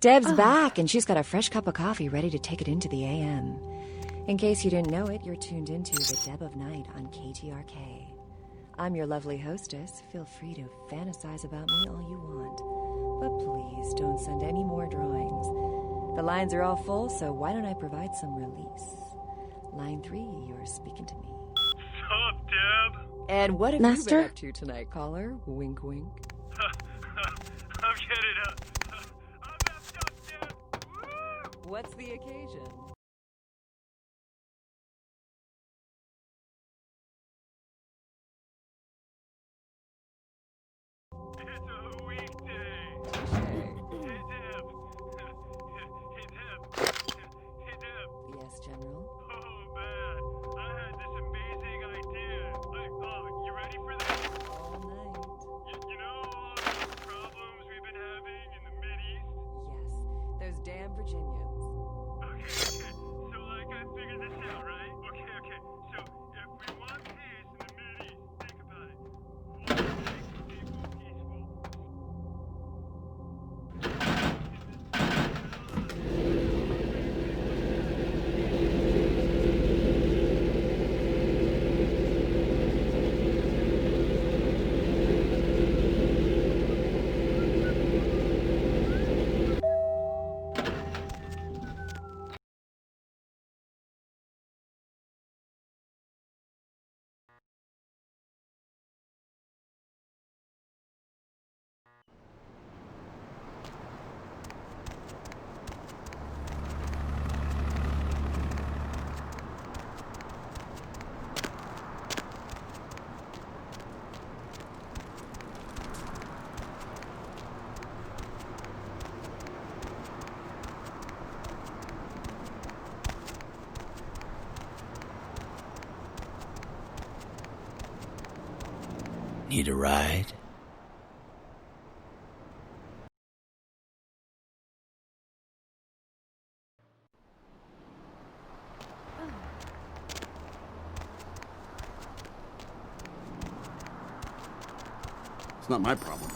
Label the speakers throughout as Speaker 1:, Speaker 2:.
Speaker 1: Deb's back, and she's got a fresh cup of coffee ready to take it into the AM. In case you didn't know it, you're tuned into the Deb of Night on KTRK. I'm your lovely hostess. Feel free to fantasize about me all you want. But please don't send any more drawings. The lines are all full, so why don't I provide some release? Line 3, you're speaking to me.
Speaker 2: Sup, Deb?
Speaker 1: And what have
Speaker 3: Master?
Speaker 1: you been up to tonight, caller? Wink, wink.
Speaker 2: I'm getting up. I'm messed up, Deb. Woo!
Speaker 1: What's the occasion?
Speaker 2: It's a weekday. Hey, Deb. Hey, Deb. Hey, Deb.
Speaker 1: Yes, General?
Speaker 2: Oh, man. I had this amazing idea. You ready for this?
Speaker 1: All night.
Speaker 2: You know all the problems we've been having in the Mideast?
Speaker 1: Yes, those damn Virginians.
Speaker 2: Okay. So, I figured this out, right? Okay. So, if we want peace in the Mideast, think about it. What makes people peaceful?
Speaker 4: Need a ride?
Speaker 5: It's not my problem.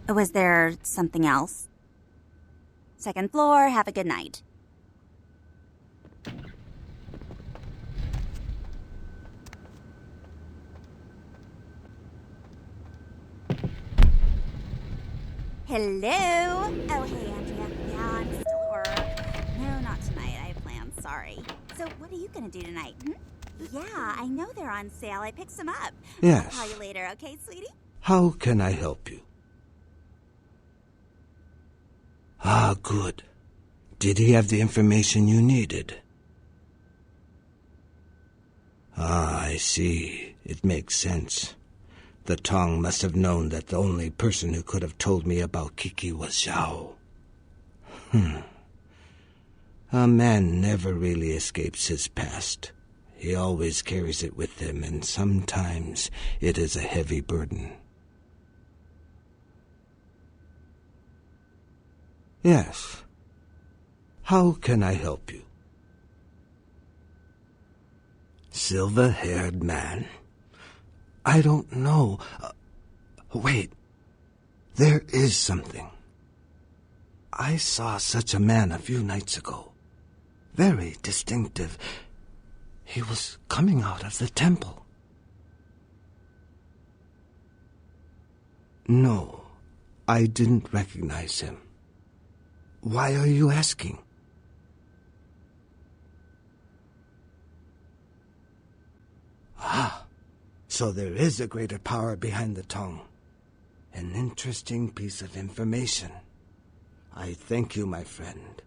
Speaker 3: Was there something else? Second floor, have a good night. Hello? Oh, hey, Andrea. Yeah, I'm still at work. No, not tonight. I have plans. Sorry. So, what are you gonna do tonight? Yeah, I know they're on sale. I picked some up.
Speaker 6: Yes.
Speaker 3: I'll call you later, okay, sweetie?
Speaker 6: How can I help you? Ah, good. Did he have the information you needed? Ah, I see. It makes sense. The Tong must have known that the only person who could have told me about Kiki was Xiao. A man never really escapes his past. He always carries it with him, and sometimes it is a heavy burden. Yes. How can I help you? Silver-haired man? I don't know. Wait. There is something. I saw such a man a few nights ago. Very distinctive. He was coming out of the temple. No, I didn't recognize him. Why are you asking? Ah, so there is a greater power behind the tongue. An interesting piece of information. I thank you, my friend.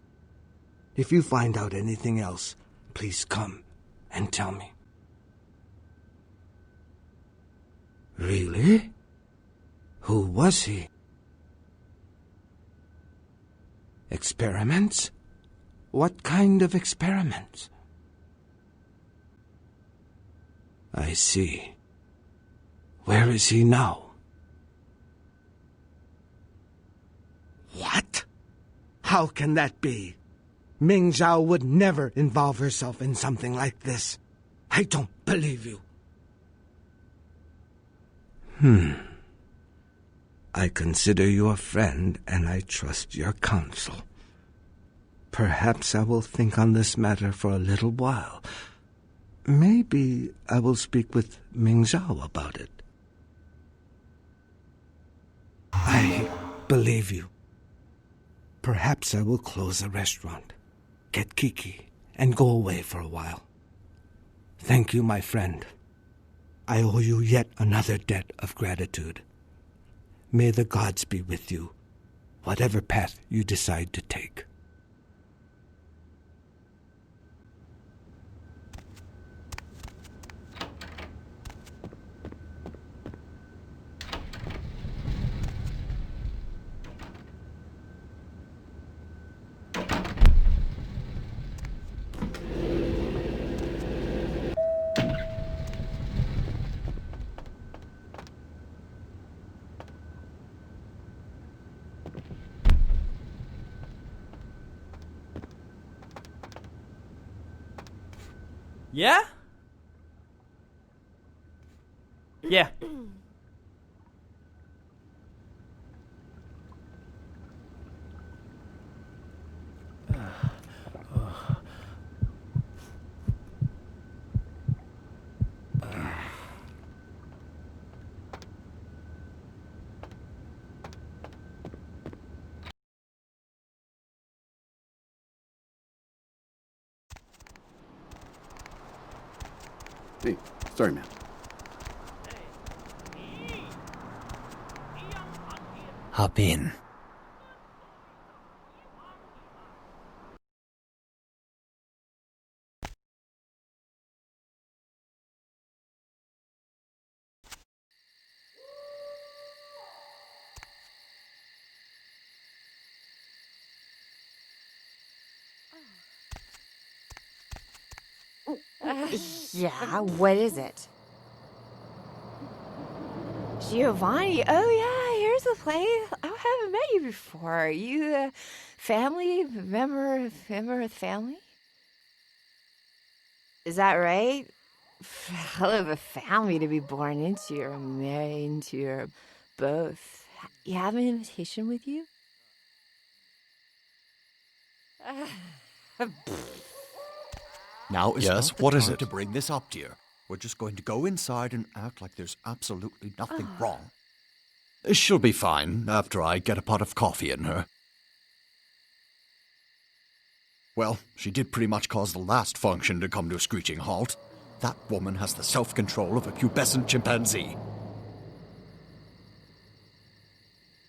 Speaker 6: If you find out anything else, please come and tell me. Really? Who was he? Experiments? What kind of experiments? I see. Where is he now? What? How can that be? Ming Zhao would never involve herself in something like this. I don't believe you. I consider you a friend, and I trust your counsel. Perhaps I will think on this matter for a little while. Maybe I will speak with Ming Zhao about it. I believe you. Perhaps I will close the restaurant, get Kiki, and go away for a while. Thank you, my friend. I owe you yet another debt of gratitude. May the gods be with you, whatever path you decide to take.
Speaker 4: Yeah? Yeah.
Speaker 5: Hey, sorry, man.
Speaker 4: Hop in.
Speaker 1: Yeah, what is it? Giovanni, oh yeah, here's the place. I haven't met you before. You, family, member of the family? Is that right? Hell of a family to be born into or married into or both. You have an invitation with you?
Speaker 7: Now is
Speaker 8: Yes,
Speaker 7: not the
Speaker 8: what
Speaker 7: time
Speaker 8: is it?
Speaker 7: to bring this up, dear. We're just going to go inside and act like there's absolutely nothing wrong. She'll be fine after I get a pot of coffee in her. Well, she did pretty much cause the last function to come to a screeching halt. That woman has the self-control of a pubescent chimpanzee.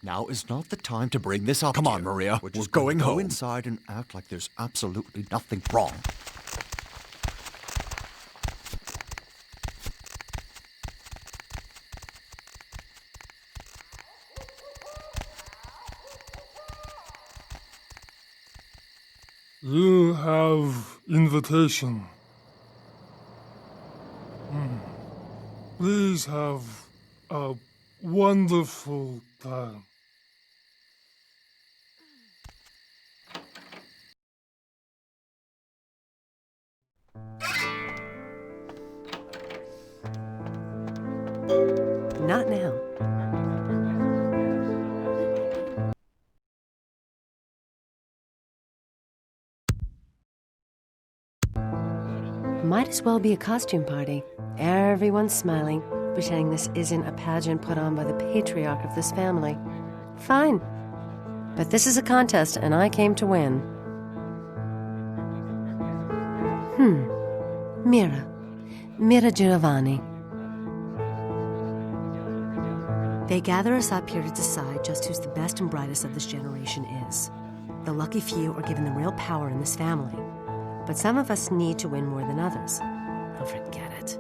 Speaker 7: Now is not the time to bring this up. Come on, Maria. We're going home. Go inside and act like there's absolutely nothing wrong.
Speaker 2: You have invitation. Please have a wonderful time.
Speaker 1: Not now. Might as well be a costume party. Everyone's smiling, pretending this isn't a pageant put on by the patriarch of this family. Fine. But this is a contest, and I came to win. Mira Giovanni. They gather us up here to decide just who's the best and brightest of this generation is. The lucky few are given the real power in this family. But some of us need to win more than others. Oh, forget it.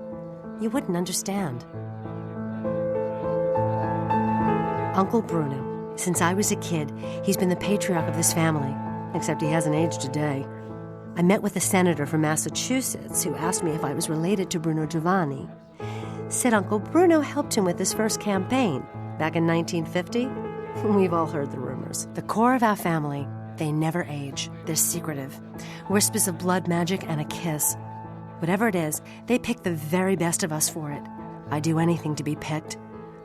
Speaker 1: You wouldn't understand. Uncle Bruno. Since I was a kid, he's been the patriarch of this family. Except he hasn't aged a day. I met with a senator from Massachusetts who asked me if I was related to Bruno Giovanni. Said Uncle Bruno helped him with his first campaign back in 1950. We've all heard the rumors. The core of our family, they never age. They're secretive. Whispers of blood magic and a kiss. Whatever it is, they pick the very best of us for it. I'd do anything to be picked.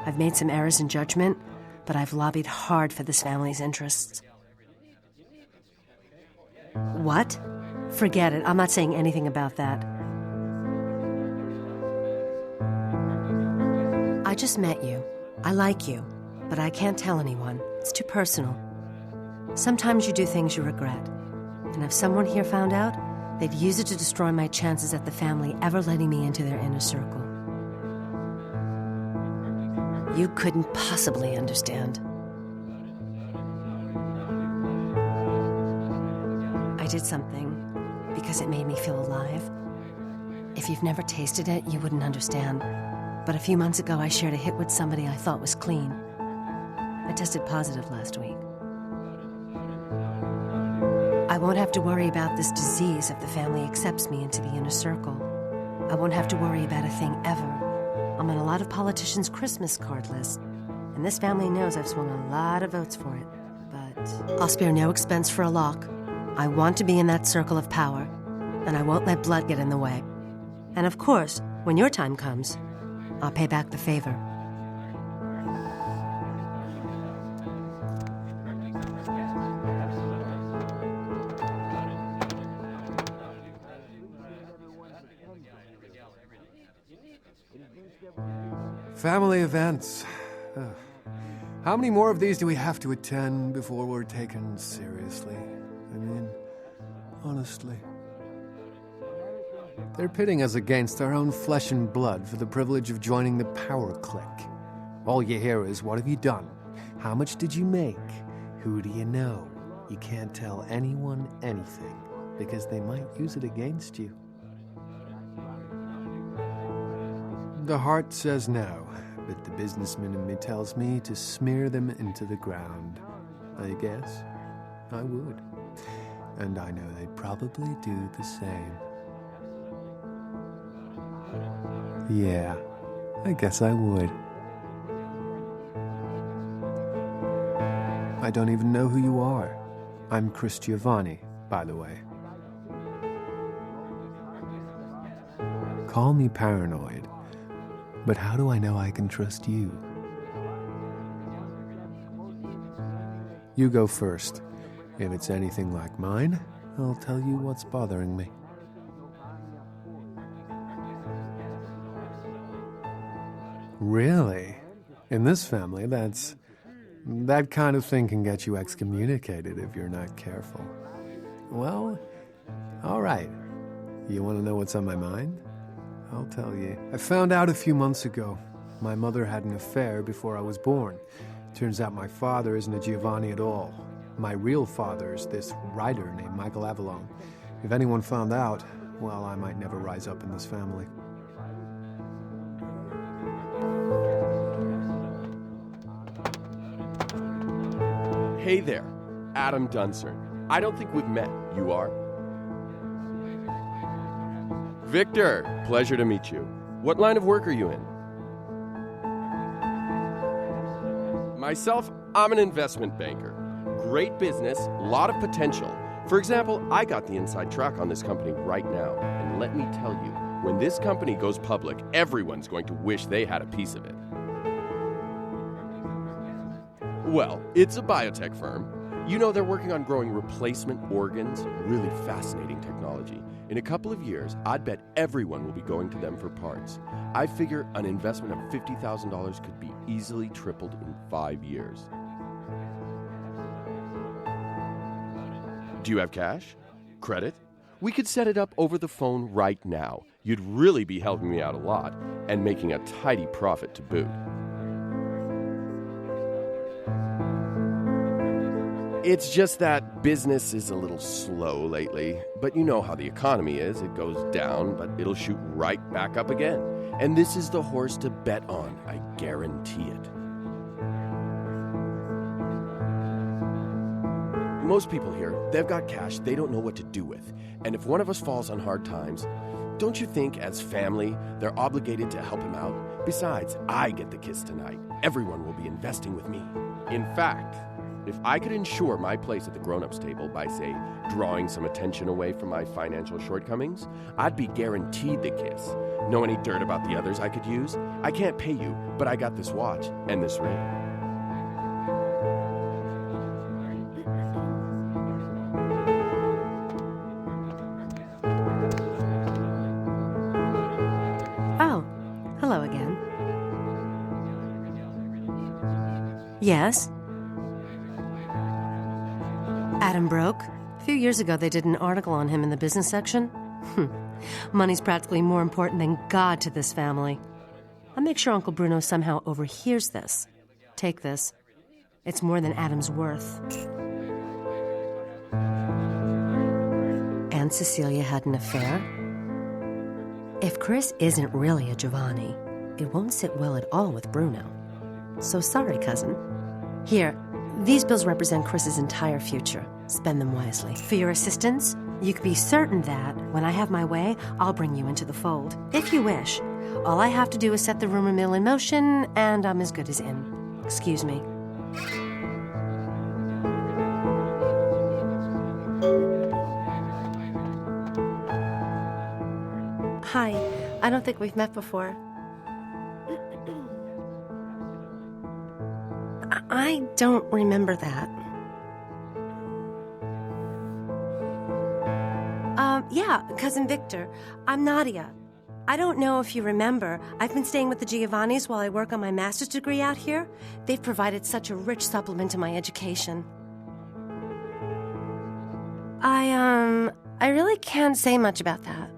Speaker 8: I've made some errors in judgment, but I've lobbied hard for this family's interests. What? Forget it. I'm not saying anything about that. I just met you. I like you, but I can't tell anyone. It's too personal. Sometimes you do things you regret. And if someone here found out, they'd use it to destroy my chances at the family ever letting me into their inner circle. You couldn't possibly understand. I did something because it made me feel alive. If you've never tasted it, you wouldn't understand. But a few months ago, I shared a hit with somebody I thought was clean. I tested positive last week. I won't have to worry about this disease if the family accepts me into the inner circle. I won't have to worry about a thing ever. I'm on a lot of politicians' Christmas card list, and this family knows I've swung a lot of votes for it. But I'll spare no expense for a lock. I want to be in that circle of power, and I won't let blood get in the way. And of course, when your time comes, I'll pay back the favor.
Speaker 9: Family events. How many more of these do we have to attend before we're taken seriously? I mean, honestly. They're pitting us against our own flesh and blood for the privilege of joining the power clique. All you hear is, what have you done? How much did you make? Who do you know? You can't tell anyone anything, because they might use it against you. The heart says no, but the businessman in me tells me to smear them into the ground. I guess I would. And I know they'd probably do the same. Yeah, I guess I would. I don't even know who you are. I'm Chris Giovanni, by the way. Call me paranoid, but how do I know I can trust you? You go first. If it's anything like mine, I'll tell you what's bothering me. Really? In this family, that kind of thing can get you excommunicated if you're not careful. Well, all right. You want to know what's on my mind? I'll tell you. I found out a few months ago. My mother had an affair before I was born. Turns out my father isn't a Giovanni at all. My real father is this writer named Michael Avalon. If anyone found out, well, I might never rise up in this family.
Speaker 10: Hey there, Adam Dunsern. I don't think we've met. You are? Victor, pleasure to meet you. What line of work are you in? Myself, I'm an investment banker. Great business, lot of potential. For example, I got the inside track on this company right now. And let me tell you, when this company goes public, everyone's going to wish they had a piece of it. Well, it's a biotech firm. You know, they're working on growing replacement organs. Really fascinating technology. In a couple of years, I'd bet everyone will be going to them for parts. I figure an investment of $50,000 could be easily tripled in 5 years. Do you have cash? Credit? We could set it up over the phone right now. You'd really be helping me out a lot, and making a tidy profit to boot. It's just that business is a little slow lately, but you know how the economy is. It goes down, but it'll shoot right back up again. And this is the horse to bet on, I guarantee it. Most people here, they've got cash they don't know what to do with. And if one of us falls on hard times, don't you think as family, they're obligated to help him out? Besides, I get the kiss tonight. Everyone will be investing with me. In fact, if I could ensure my place at the grown-ups table by, say, drawing some attention away from my financial shortcomings, I'd be guaranteed the kiss. Know any dirt about the others I could use? I can't pay you, but I got this watch and this ring.
Speaker 8: Oh, hello again. Yes? Adam broke? A few years ago, they did an article on him in the business section. Money's practically more important than God to this family. I'll make sure Uncle Bruno somehow overhears this. Take this. It's more than Adam's worth. Aunt Cecilia had an affair? If Chris isn't really a Giovanni, it won't sit well at all with Bruno. So sorry, cousin. Here, these bills represent Chris's entire future. Spend them wisely. For your assistance, you can be certain that, when I have my way, I'll bring you into the fold. If you wish. All I have to do is set the rumor mill in motion, and I'm as good as in. Excuse me. Hi. I don't think we've met before. I don't remember that. Yeah, Cousin Victor. I'm Nadia. I don't know if you remember, I've been staying with the Giovannis while I work on my master's degree out here. They've provided such a rich supplement to my education. I really can't say much about that.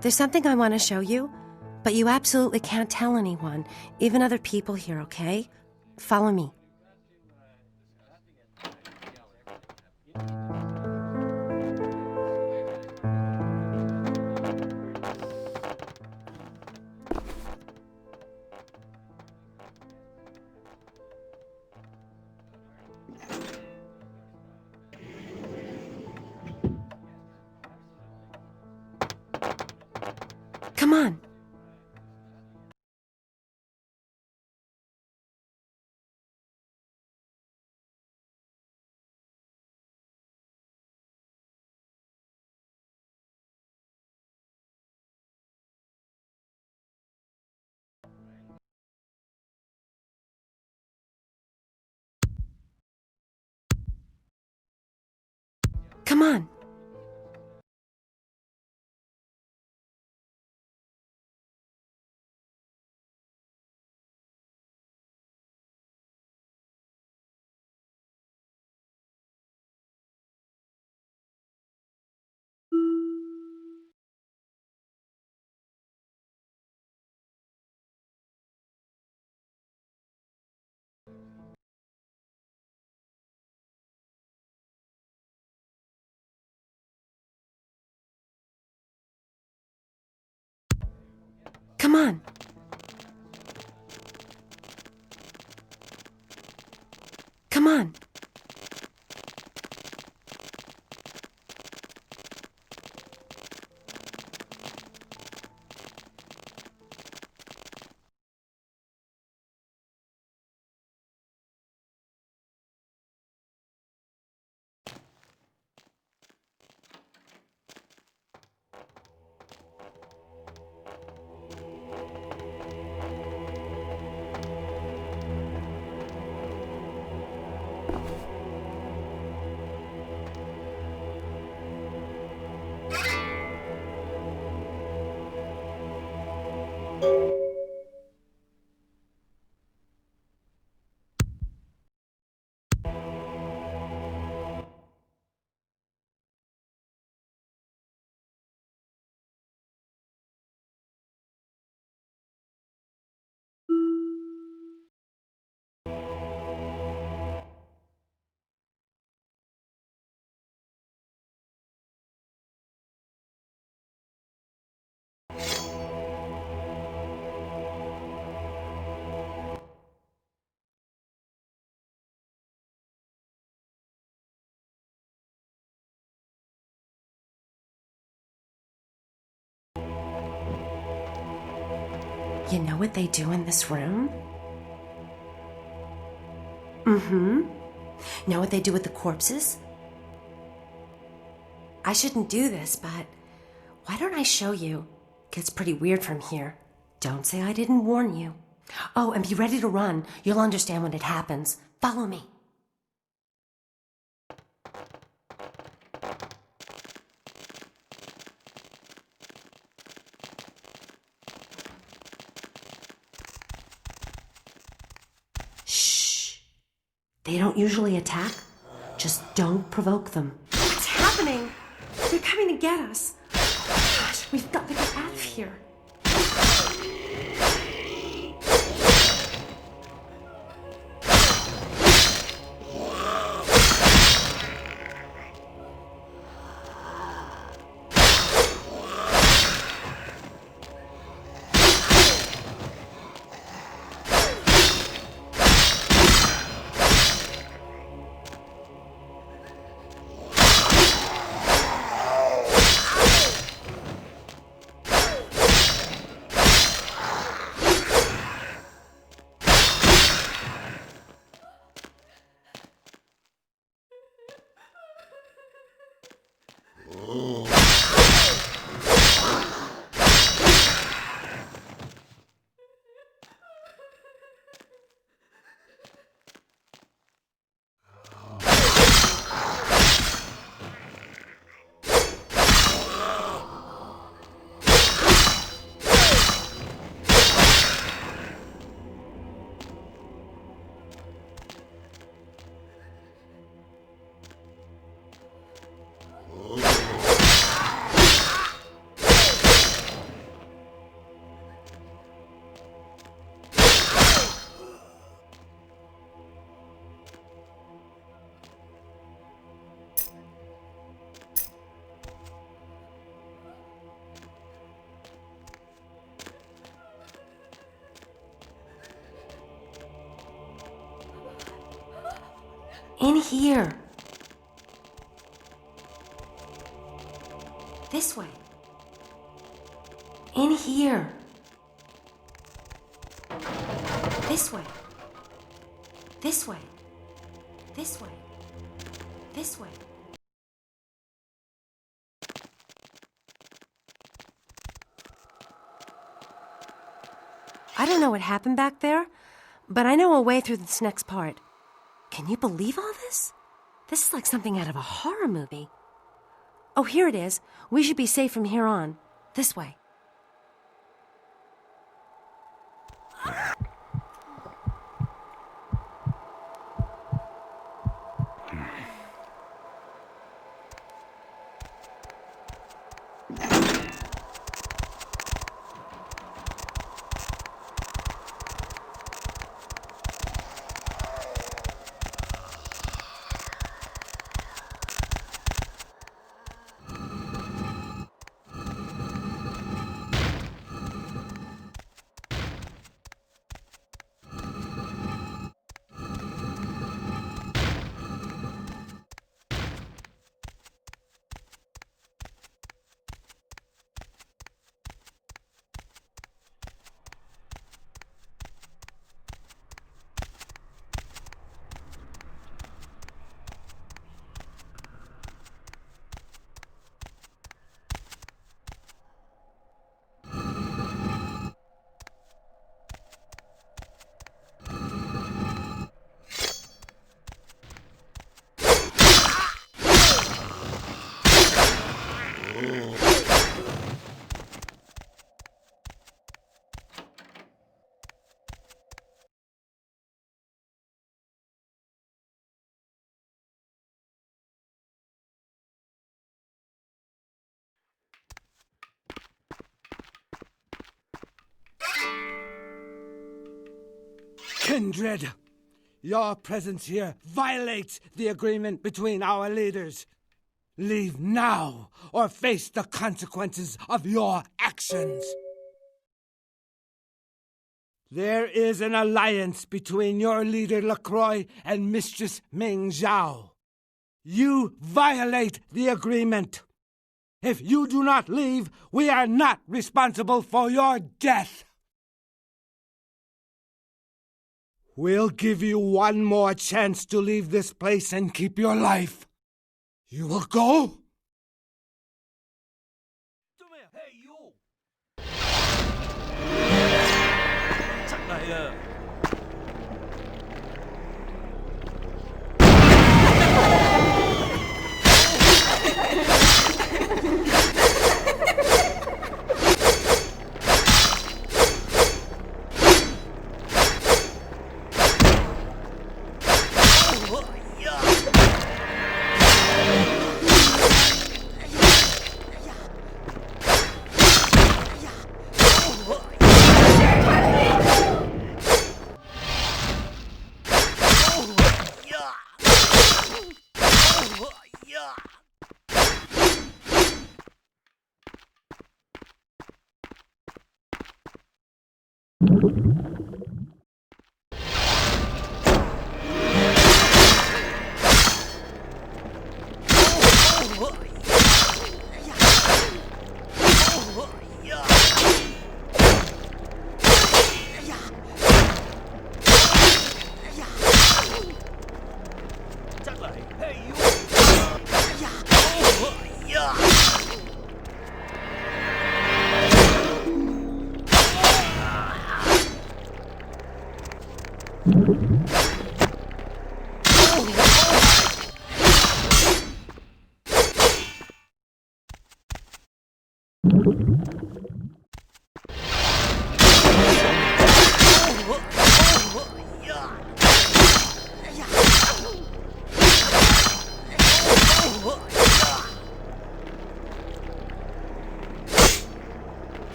Speaker 8: There's something I want to show you, but you absolutely can't tell anyone, even other people here, okay? Follow me. Come on. Come on. Come on. Come on. You know what they do in this room? Mm-hmm. Know what they do with the corpses? I shouldn't do this, but why don't I show you? Gets pretty weird from here. Don't say I didn't warn you. Oh, and be ready to run. You'll understand when it happens. Follow me. Shh. They don't usually attack. Just don't provoke them. What's happening? They're coming to get us. Gosh, we've got to get out of here. In here. This way. In here. This way. This way. This way. This way. I don't know what happened back there, but I know a way through this next part. Can you believe all this? This is like something out of a horror movie. Oh, here it is. We should be safe from here on. This way.
Speaker 6: Kindred, your presence here violates the agreement between our leaders. Leave now or face the consequences of your actions. There is an alliance between your leader LaCroix and Mistress Ming Zhao. You violate the agreement. If you do not leave, we are not responsible for your death. We'll give you one more chance to leave this place and keep your life. You will go,
Speaker 4: Yeah.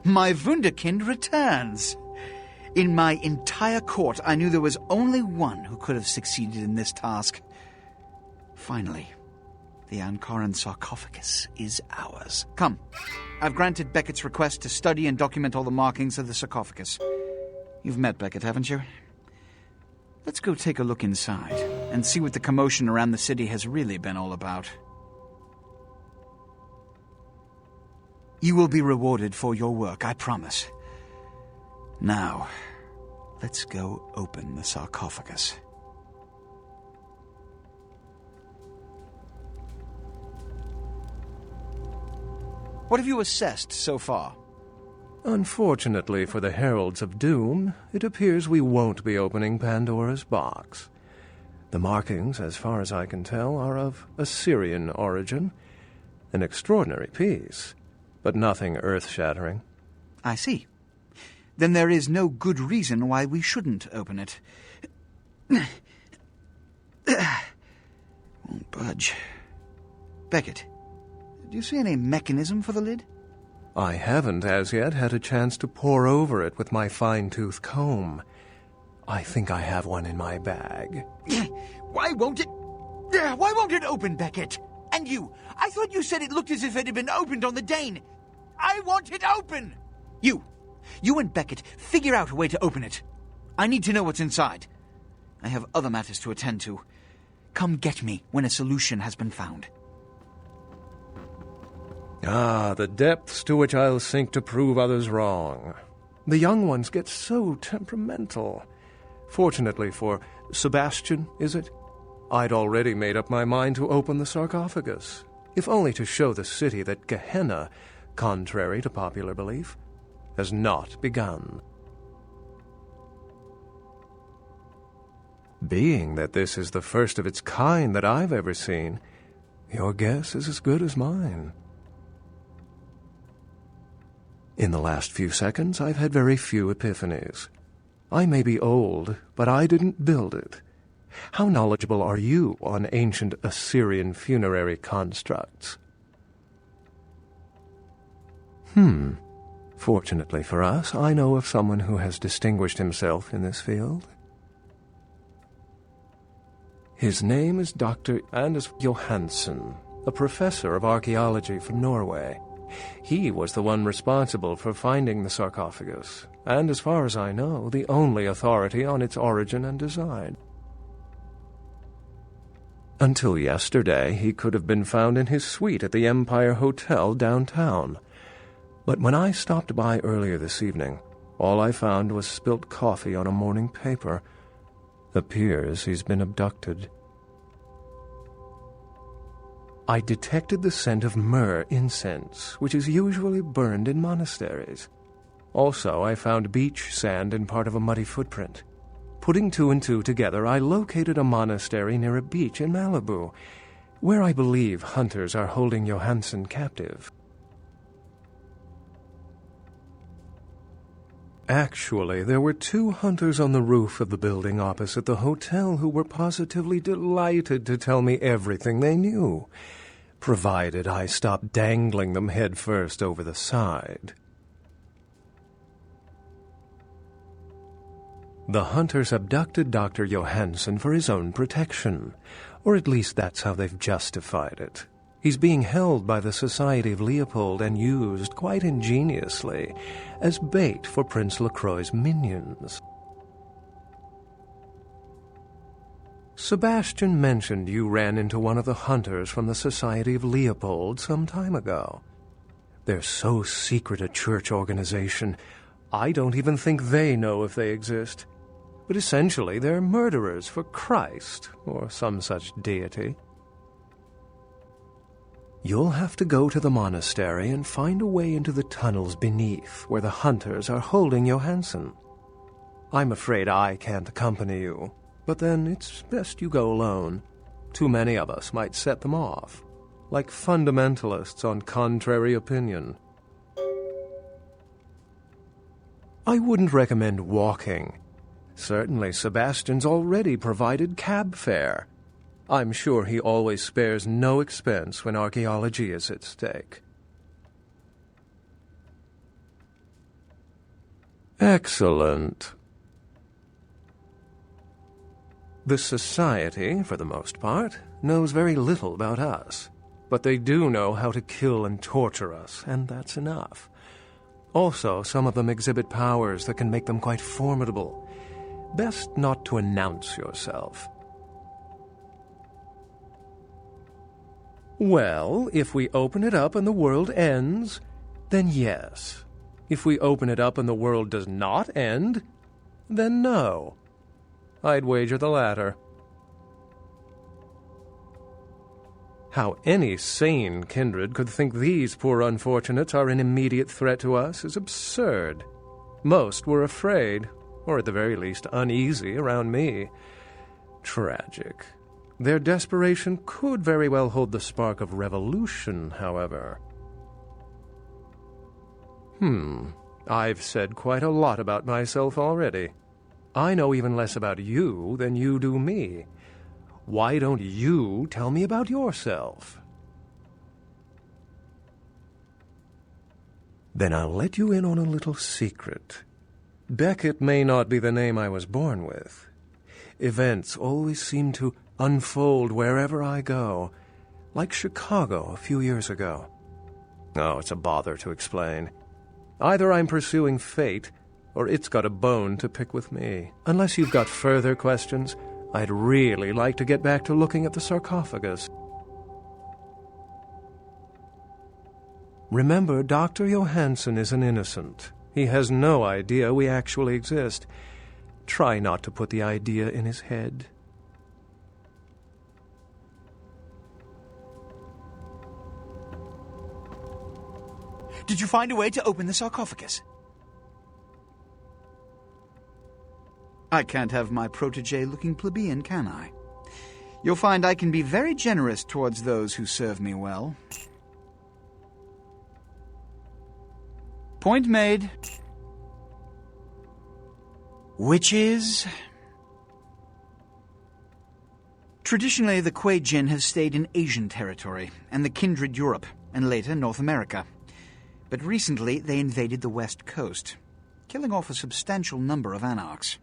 Speaker 11: My Wunderkind returns. In my entire court, I knew there was only one who could have succeeded in this task. Finally, the Ankaran sarcophagus is ours. Come, I've granted Beckett's request to study and document all the markings of the sarcophagus. You've met Beckett, haven't you? Let's go take a look inside and see what the commotion around the city has really been all about. You will be rewarded for your work, I promise. Now, let's go open the sarcophagus. What have you assessed so far?
Speaker 9: Unfortunately for the Heralds of Doom, it appears we won't be opening Pandora's box. The markings, as far as I can tell, are of Assyrian origin. An extraordinary piece, but nothing earth-shattering.
Speaker 11: I see. Then there is no good reason why we shouldn't open it. Won't budge. Beckett, do you see any mechanism for the lid?
Speaker 9: I haven't as yet had a chance to pore over it with my fine-tooth comb. I think I have one in my bag.
Speaker 11: Why won't it open, Beckett? And you, I thought you said it looked as if it had been opened on the Dane. I want it open! You and Beckett, figure out a way to open it. I need to know what's inside. I have other matters to attend to. Come get me when a solution has been found.
Speaker 9: Ah, the depths to which I'll sink to prove others wrong. The young ones get so temperamental. Fortunately for Sebastian, is it? I'd already made up my mind to open the sarcophagus, if only to show the city that Gehenna, contrary to popular belief, has not begun. Being that this is the first of its kind that I've ever seen, your guess is as good as mine. In the last few seconds, I've had very few epiphanies.
Speaker 12: I may be old, but I didn't build it. How knowledgeable are you on ancient Assyrian funerary constructs? Fortunately for us, I know of someone who has distinguished himself in this field. His name is Dr. Anders Johansen, a professor of archaeology from Norway. He was the one responsible for finding the sarcophagus, and as far as I know, the only authority on its origin and design. Until yesterday, he could have been found in his suite at the Empire Hotel downtown. But when I stopped by earlier this evening, all I found was spilt coffee on a morning paper. Appears he's been abducted. I detected the scent of myrrh incense, which is usually burned in monasteries. Also, I found beach sand in part of a muddy footprint. Putting two and two together, I located a monastery near a beach in Malibu, where I believe hunters are holding Johansen captive. Actually, there were 2 hunters on the roof of the building opposite the hotel who were positively delighted to tell me everything they knew, provided I stopped dangling them head first over the side. The hunters abducted Dr. Johansen for his own protection, or at least that's how they've justified it. He's being held by the Society of Leopold and used, quite ingeniously, as bait for Prince LaCroix's minions. Sebastian mentioned you ran into one of the hunters from the Society of Leopold some time ago. They're so secret a church organization, I don't even think they know if they exist. But essentially, they're murderers for Christ, or some such deity. You'll have to go to the monastery and find a way into the tunnels beneath, where the hunters are holding Johansen. I'm afraid I can't accompany you, but then it's best you go alone. Too many of us might set them off, like fundamentalists on contrary opinion. I wouldn't recommend walking. Certainly Sebastian's already provided cab fare. I'm sure he always spares no expense when archaeology is at stake. Excellent. The Society, for the most part, knows very little about us, but they do know how to kill and torture us, and that's enough. Also, some of them exhibit powers that can make them quite formidable. Best not to announce yourself. Well, if we open it up and the world ends, then yes. If we open it up and the world does not end, then no. I'd wager the latter. How any sane kindred could think these poor unfortunates are an immediate threat to us is absurd. Most were afraid, or at the very least uneasy, around me. Tragic. Their desperation could very well hold the spark of revolution, however. I've said quite a lot about myself already. I know even less about you than you do me. Why don't you tell me about yourself? Then I'll let you in on a little secret. Beckett may not be the name I was born with. Events always seem to unfold wherever I go, like Chicago a few years ago. Oh, it's a bother to explain. Either I'm pursuing fate, or it's got a bone to pick with me. Unless you've got further questions, I'd really like to get back to looking at the sarcophagus. Remember, Dr. Johansen is an innocent. He has no idea we actually exist. Try not to put the idea in his head.
Speaker 11: Did you find a way to open the sarcophagus? I can't have my protege looking plebeian, can I? You'll find I can be very generous towards those who serve me well. Point made. Which is... Traditionally, the Kuei Jin have stayed in Asian territory, and the kindred Europe, and later North America. But recently, they invaded the West Coast, killing off a substantial number of anarchs.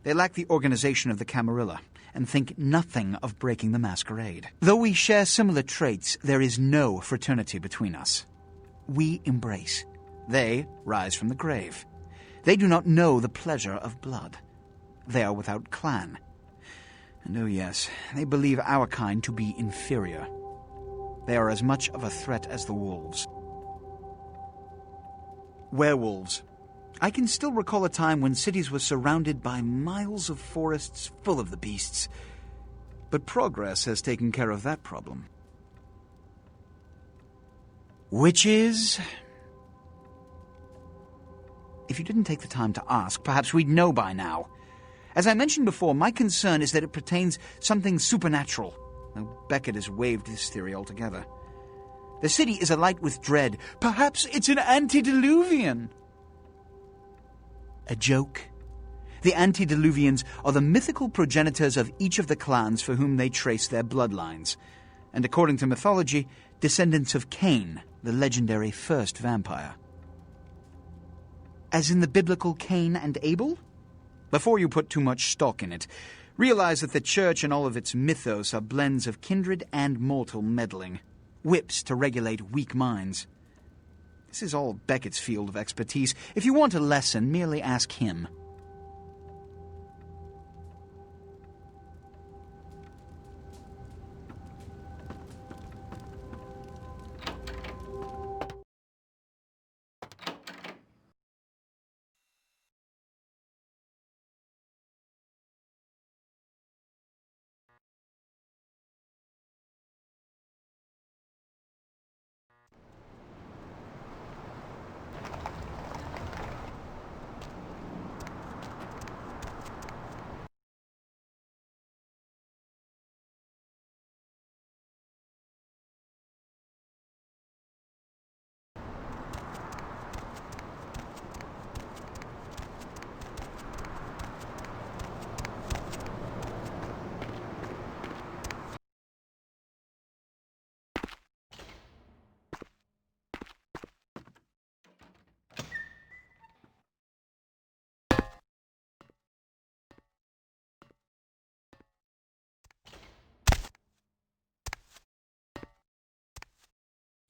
Speaker 11: They lack the organization of the Camarilla, and think nothing of breaking the Masquerade. Though we share similar traits, there is no fraternity between us. We embrace. They rise from the grave. They do not know the pleasure of blood. They are without clan. And oh yes, they believe our kind to be inferior. They are as much of a threat as the wolves. Werewolves. I can still recall a time when cities were surrounded by miles of forests full of the beasts. But progress has taken care of that problem. Which is... If you didn't take the time to ask, perhaps we'd know by now. As I mentioned before, my concern is that it pertains something supernatural, though Beckett has waived this theory altogether. The city is alight with dread. Perhaps it's an antediluvian. A joke? The antediluvians are the mythical progenitors of each of the clans for whom they trace their bloodlines, and according to mythology, descendants of Cain, the legendary first vampire. As in the biblical Cain and Abel? Before you put too much stock in it, realize that the church and all of its mythos are blends of kindred and mortal meddling, whips to regulate weak minds. This is all Beckett's field of expertise. If you want a lesson, merely ask him.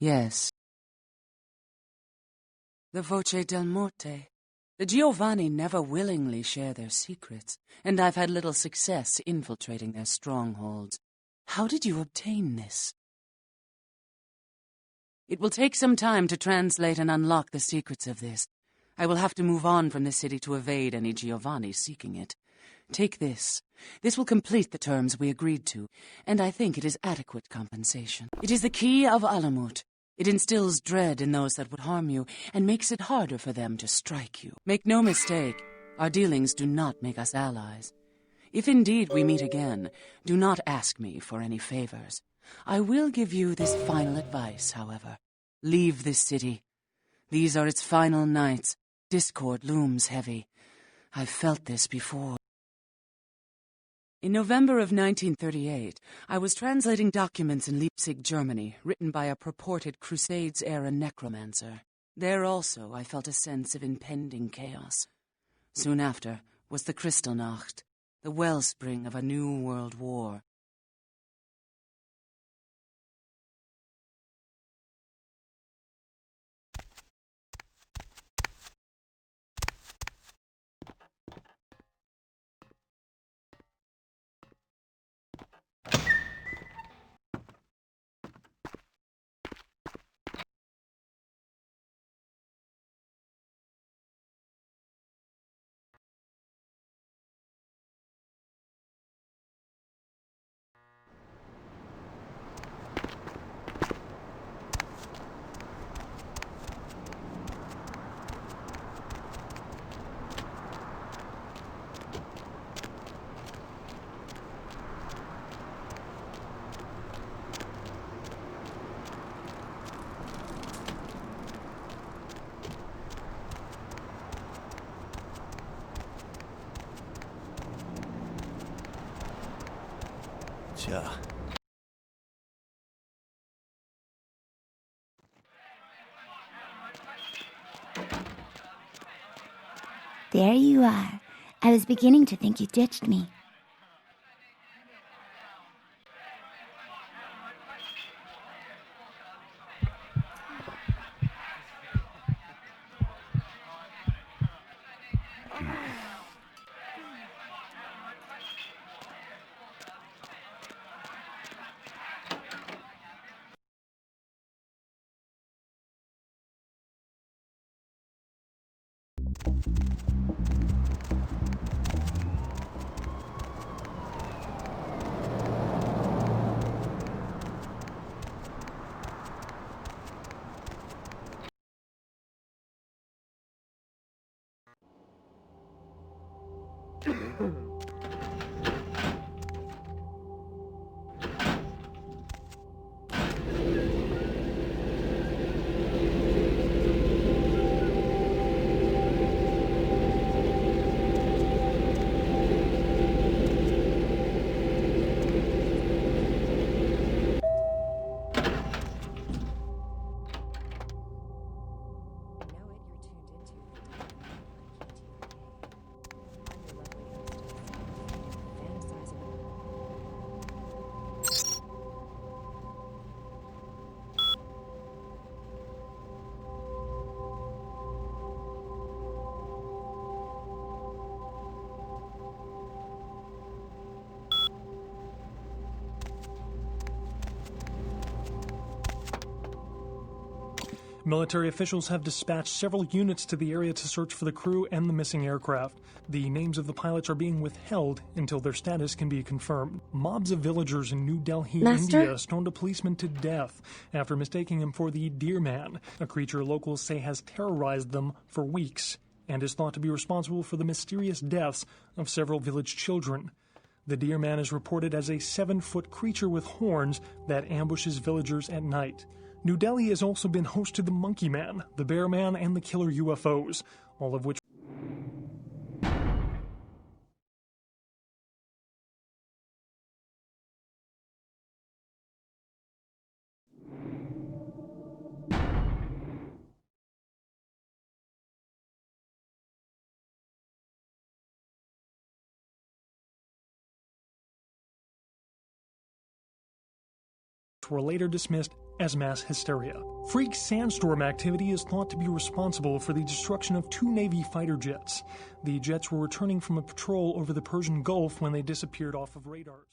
Speaker 13: Yes. The Voce del Morte. The Giovanni never willingly share their secrets, and I've had little success infiltrating their strongholds. How did you obtain this? It will take some time to translate and unlock the secrets of this. I will have to move on from the city to evade any Giovanni seeking it. Take this. This will complete the terms we agreed to, and I think it is adequate compensation. It is the key of Alamut. It instills dread in those that would harm you, and makes it harder for them to strike you. Make no mistake, our dealings do not make us allies. If indeed we meet again, do not ask me for any favors. I will give you this final advice, however. Leave this city. These are its final nights. Discord looms heavy. I've felt this before. In November of 1938, I was translating documents in Leipzig, Germany, written by a purported Crusades-era necromancer. There also I felt a sense of impending chaos. Soon after was the Kristallnacht, the wellspring of a new world war.
Speaker 14: Gotcha.
Speaker 15: There you are. I was beginning to think you ditched me.
Speaker 16: Military officials have dispatched several units to the area to search for the crew and the missing aircraft. The names of the pilots are being withheld until their status can be confirmed. Mobs of villagers in New Delhi, India, stoned a policeman to death after mistaking him for the Deer Man, a creature locals say has terrorized them for weeks and is thought to be responsible for the mysterious deaths of several village children. The Deer Man is reported as a 7-foot creature with horns that ambushes villagers at night. New Delhi has also been host to the Monkey Man, the Bear Man, and the Killer UFOs, all of which were later dismissed as mass hysteria. Freak sandstorm activity is thought to be responsible for the destruction of 2 Navy fighter jets. The jets were returning from a patrol over the Persian Gulf when they disappeared off of radars.